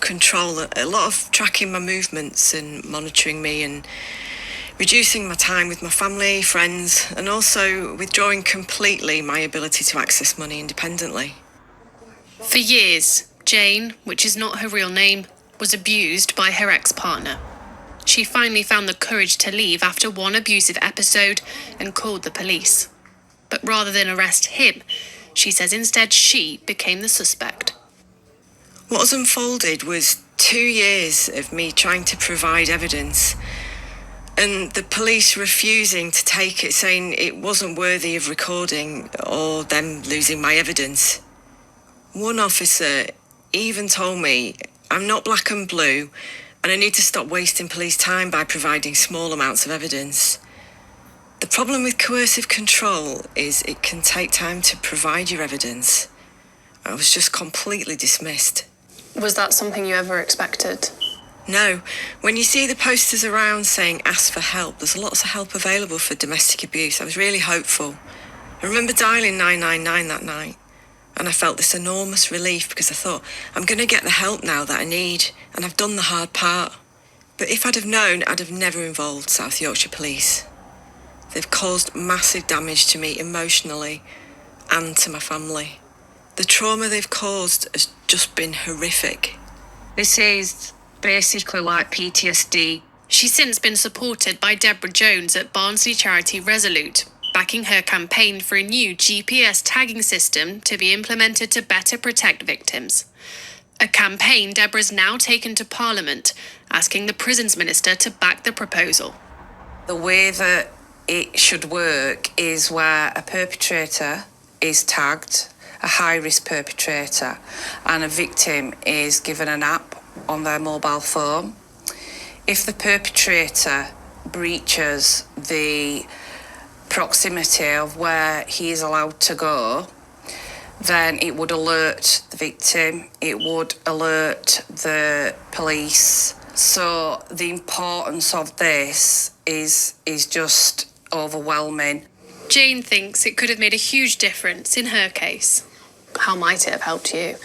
control, a lot of tracking my movements and monitoring me and reducing my time with my family, friends, and also withdrawing completely my ability to access money independently. For years, Jane, which is not her real name, was abused by her ex-partner. She finally found the courage to leave after one abusive episode and called the police. But rather than arrest him, she says instead she became the suspect. What has unfolded was 2 years of me trying to provide evidence and the police refusing to take it, saying it wasn't worthy of recording or them losing my evidence. One officer even told me I'm not black and blue and I need to stop wasting police time by providing small amounts of evidence. The problem with coercive control is it can take time to provide your evidence. I was just completely dismissed. Was that something you ever expected? No. When you see the posters around saying ask for help, there's lots of help available for domestic abuse. I was really hopeful. I remember dialing 999 that night and I felt this enormous relief because I thought, I'm going to get the help now that I need and I've done the hard part. But if I'd have known, I'd have never involved South Yorkshire Police. They've caused massive damage to me emotionally and to my family. The trauma they've caused has just been horrific. This is basically like PTSD. She's since been supported by Deborah Jones at Barnsley charity Resolute, backing her campaign for a new GPS tagging system to be implemented to better protect victims. A campaign Deborah's now taken to Parliament, asking the Prisons Minister to back the proposal. The way that it should work is where a perpetrator is tagged, a high-risk perpetrator, and a victim is given an app on their mobile phone. If the perpetrator breaches the proximity of where he is allowed to go, then it would alert the victim, it would alert the police. So the importance of this is just overwhelming. Jane thinks it could have made a huge difference in her case. How might it have helped you?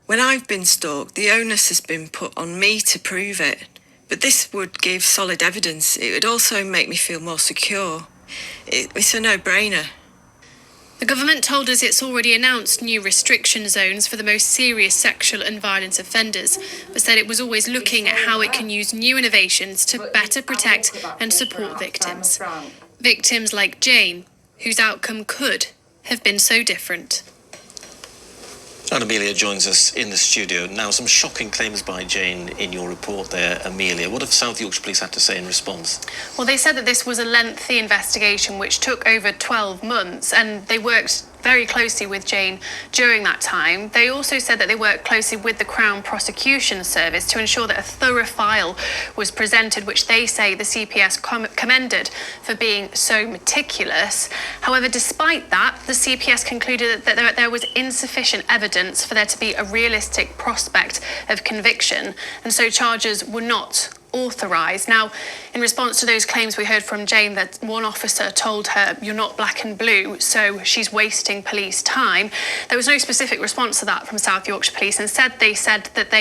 When I've been stalked, the onus has been put on me to prove it. But this would give solid evidence. It would also make me feel more secure. It's a no-brainer. The government told us it's already announced new restriction zones for the most serious sexual and violence offenders, but said it was always looking at how it can use new innovations to better protect and support victims. Victims like Jane, whose outcome could have been so different. And Amelia joins us in the studio. Now, some shocking claims by Jane in your report there, Amelia. What have South Yorkshire Police had to say in response? Well, they said that this was a lengthy investigation which took over 12 months and they worked very closely with Jane during that time. They also said that they worked closely with the Crown Prosecution Service to ensure that a thorough file was presented, which they say the CPS commended for being so meticulous. However, despite that, the CPS concluded that there was insufficient evidence for there to be a realistic prospect of conviction, and so charges were not authorised. Now, in response to those claims, we heard from Jane that one officer told her, "You're not black and blue, so she's wasting police time." There was no specific response to that from South Yorkshire Police. Instead, they said that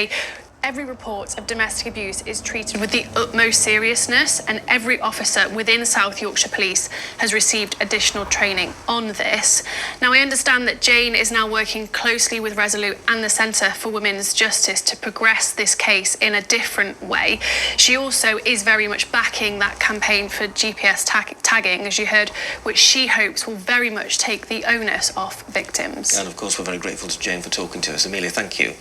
every report of domestic abuse is treated with the utmost seriousness, and every officer within South Yorkshire Police has received additional training on this. Now, I understand that Jane is now working closely with Resolute and the Centre for Women's Justice to progress this case in a different way. She also is very much backing that campaign for GPS tagging, as you heard, which she hopes will very much take the onus off victims. And of course, we're very grateful to Jane for talking to us. Amelia, thank you.